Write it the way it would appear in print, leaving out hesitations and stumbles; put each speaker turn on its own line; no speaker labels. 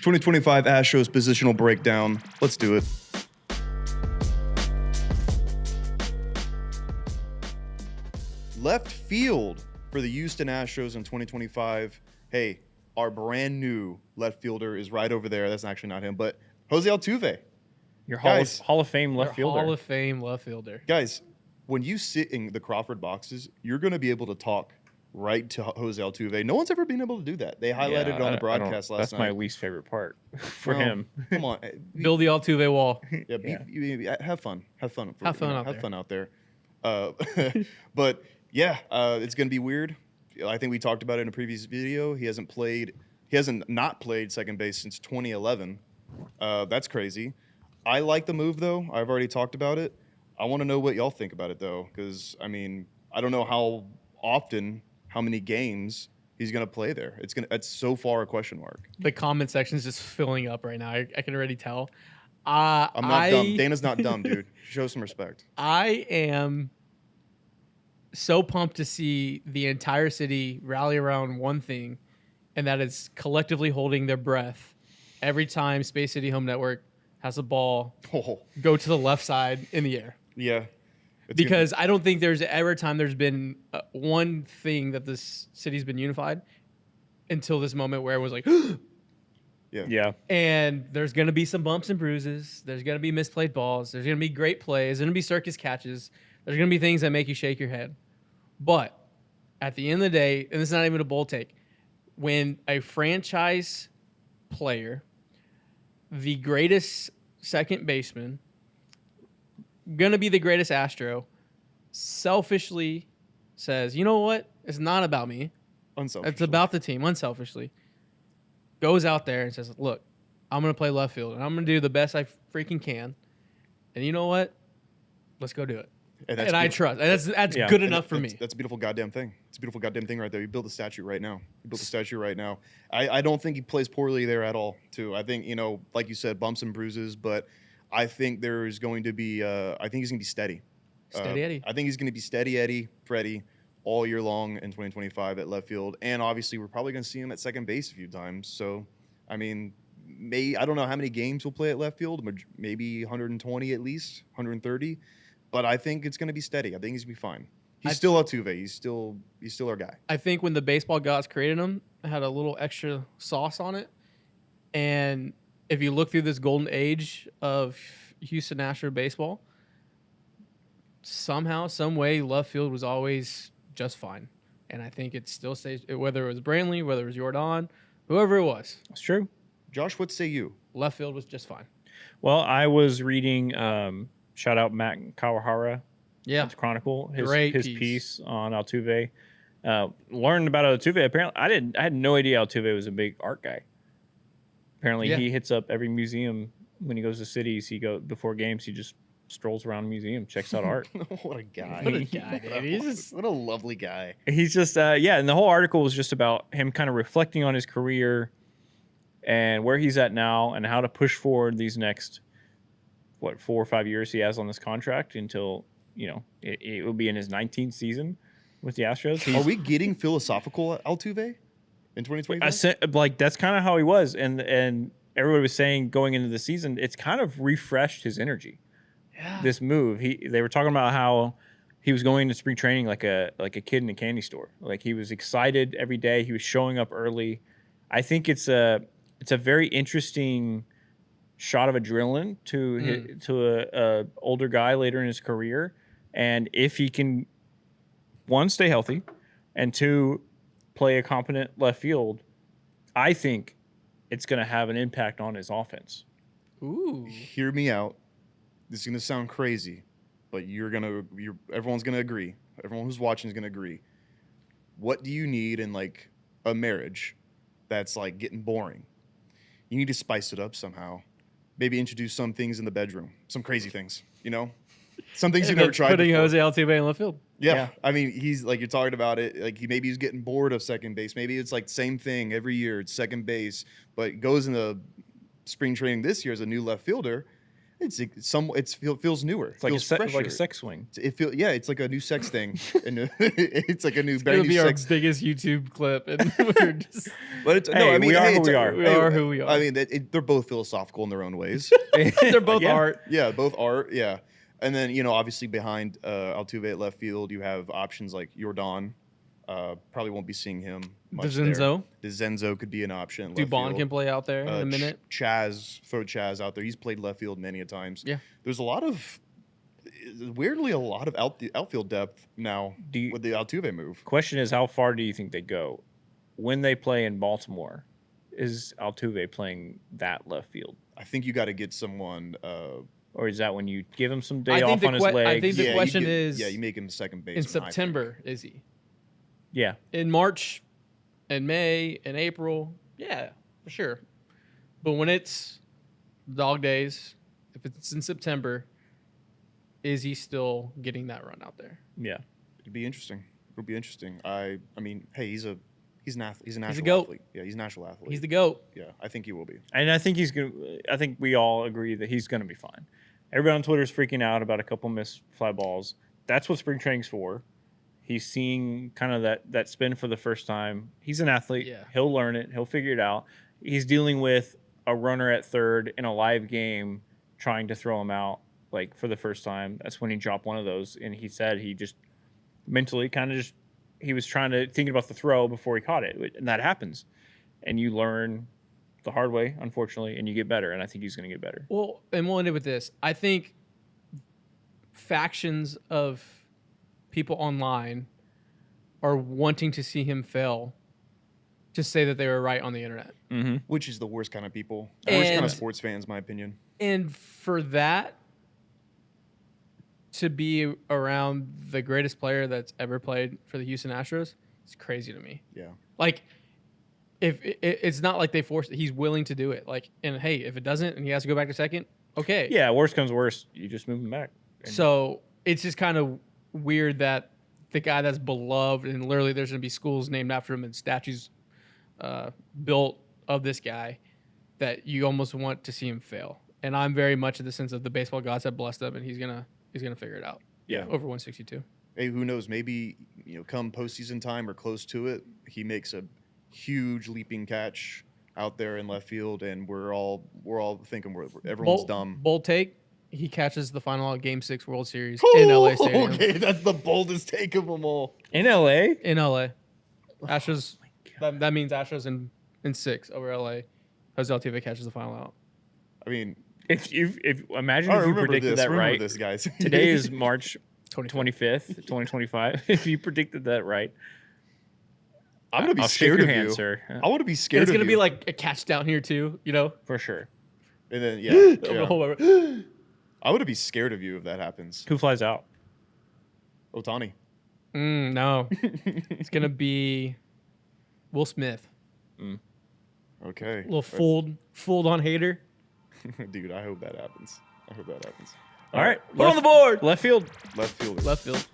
2025 Astros positional breakdown. Let's do it. Left field for the Houston Astros in 2025. Hey, our brand new left fielder is right over there. That's actually not him, but Jose Altuve.
Your
Guys,
Hall of Fame left fielder.
Hall of Fame left fielder.
Guys, when you sit in the Crawford boxes, you're going to be able to talk right to Jose Altuve. No one's ever been able to do that. They highlighted it on the broadcast last
That's
night.
my least favorite part for
Well,
him.
Come on.
Build the Altuve wall.
Yeah, have fun. Have fun.
Have fun out
there. But yeah, it's going to be weird. I think we talked about it in a previous video. He hasn't not played second base since 2011. That's crazy. I like the move, though. I've already talked about it. I want to know what y'all think about it, though, because, I mean, I don't know how many games he's going to play there. It's so far a question mark.
The comment section is just filling up right now. I can already tell.
I'm not dumb. Dana's not dumb, dude. Show some respect.
I am so pumped to see the entire city rally around one thing, and that is collectively holding their breath every time Space City Home Network has a ball go to the left side in the air.
Yeah.
Because I don't think there's ever time there's been one thing that this city's been unified until this moment where it was like,
yeah.
And there's going to be some bumps and bruises. There's going to be misplayed balls. There's going to be great plays. There's going to be circus catches. There's going to be things that make you shake your head. But at the end of the day, and this is not even a bold take, when a franchise player, the greatest second baseman, going to be the greatest Astro, selfishly says, you know what? It's not about me.
Unselfishly.
It's about the team, unselfishly. Goes out there and says, look, I'm going to play left field, and I'm going to do the best I freaking can. And you know what? Let's go do it. And I trust. And that's good enough for me.
That's a beautiful goddamn thing. It's a beautiful goddamn thing right there. You build a statue right now. I don't think he plays poorly there at all, too. I think, like you said, bumps and bruises, but I think there's going to be I think he's going to be steady.
Steady Eddie.
I think he's going to be steady Eddie, Freddie, all year long in 2025 at left field. And obviously, we're probably going to see him at second base a few times. So, I mean, I don't know how many games he'll play at left field, maybe 120 at least, 130. But I think it's going to be steady. I think he's going to be fine. He's still Altuve. He's still our guy.
I think when the baseball gods created him, it had a little extra sauce on it. And if you look through this golden age of Houston Astros baseball, somehow, some way, left field was always just fine. And I think it still stays, whether it was Brantley, whether it was Jordan, whoever it was.
That's true.
Josh, what say you?
Left field was just fine.
Well, I was reading, shout out Matt Kawahara.
Yeah.
At the Chronicle.
His
piece on Altuve. Learned about Altuve. Apparently, I had no idea Altuve was a big art guy. Apparently, he hits up every museum when he goes to cities. Before games, he just strolls around the museum, checks out art.
What a guy.
What a guy, dude.
What a lovely guy.
He's just, and the whole article was just about him kind of reflecting on his career and where he's at now and how to push forward these next, 4 or 5 years he has on this contract until, it will be in his 19th season with the Astros.
Are we getting philosophical at Altuve in 2025?
That's kind of how he was. And everybody was saying going into the season, it's kind of refreshed his energy.
Yeah.
This move, they were talking about how he was going to spring training like a kid in a candy store. Like he was excited every day. He was showing up early. I think it's a very interesting shot of adrenaline to a older guy later in his career, and if he can, one, stay healthy, and two, play a competent left field, I think it's going to have an impact on his offense.
Ooh.
Hear me out. This is going to sound crazy, but everyone's going to agree. Everyone who's watching is going to agree. What do you need in like a marriage that's like getting boring? You need to spice it up somehow. Maybe introduce some things in the bedroom, some crazy things, some things you've never tried
Putting
before.
Jose Altuve in left field.
Yeah. I mean, he's like, you're talking about it. Like maybe he's getting bored of second base. Maybe it's like the same thing every year. It's second base, but goes into spring training this year as a new left fielder. Feels newer.
It's like
feels
like
fresher.
a sex swing.
It's like a new sex thing. And it's like a new,
It's
brand
gonna
new
be our
sex.
biggest YouTube clip, and we're just
But it's, no,
Hey,
I mean,
we are
hey,
who
it's-
we are.
We are who we are.
I mean, they're both philosophical in their own ways.
they're both
Yeah.
art.
Yeah, both are. Yeah, and then obviously behind Altuve at left field, you have options like Jordan. Probably won't be seeing him much there.
Zenzo.
The Zenzo could be an option. At left
Dubon
field.
can play out there in a minute.
Throw Chaz out there. He's played left field many a times.
Yeah.
There's a lot of outfield depth now with the Altuve move.
Question is, how far do you think they go when they play in Baltimore? Is Altuve playing that left field,
I think you got to get someone.
or is that when you give him some
I
day
think
off
the
on his
I
legs?
think the
you
question
get-
is,
you make him second base
in September, is he?
Yeah,
In March, in May, in April, yeah, for sure. But when it's dog days, if it's in September, is he still getting that run out there?
yeah.
It'd be interesting. It'll be interesting. I mean, hey, he's an athlete. He's a natural
goat.
athlete. Yeah, he's a natural athlete.
He's the GOAT.
Yeah, I think he will be.
And I think he's gonna. I think we all agree that he's gonna be fine. Everybody on Twitter is freaking out about a couple missed fly balls. That's what spring training's for. He's seeing kind of that spin for the first time. He's an athlete.
Yeah.
He'll learn it. He'll figure it out. He's dealing with a runner at third in a live game, trying to throw him out like for the first time. That's when he dropped one of those, and he said he just mentally he was thinking about the throw before he caught it, and that happens. And you learn the hard way, unfortunately, and you get better. And I think he's going to get better.
Well, and we'll end it with this. I think factions of people online are wanting to see him fail to say that they were right on the internet.
Mm-hmm.
Which is the worst kind of people. The worst kind
And-
of sports fans, in my opinion.
And for that to be around the greatest player that's ever played for the Houston Astros, it's crazy to me.
Yeah.
Like, if it's not like they forced it, he's willing to do it. Like, and hey, if it doesn't and he has to go back to second, okay.
Yeah, worst comes worst, you just move him back. And
So it's just kind of weird that the guy that's beloved and literally there's going to be schools named after him and statues built of this guy, that you almost want to see him fail. And I'm very much in the sense of the baseball gods have blessed him, and he's gonna figure it out.
Yeah.
Over 162.
Hey, who knows? Maybe come postseason time or close to it, he makes a huge leaping catch out there in left field, and we're all thinking everyone's dumb.
Bold take. He catches the final Game 6 World Series in LA Stadium.
Okay, that's the boldest take of them all.
in LA,
In LA, Astros. That means Astros in 6 over LA. Jose Altuve catches the final out.
I mean,
if imagine
I
if you
remember
predicted
this.
that
Remember
right.
this, guys.
Today is March
25th.
25th, 2025. If you predicted that right,
I'm gonna be
I'll shake
scared
your
of
hand,
you,
sir.
I want to be scared.
It's
of
gonna be
you.
like a catch down here too,
For sure.
and then yeah.
yeah.
I would be scared of you if that happens.
Who flies out?
Otani.
No, it's gonna be Will Smith.
Okay.
A little fooled on hater.
Dude, I hope that happens.
All right,
Put on the board.
Left field.
Left fielder.
Left field.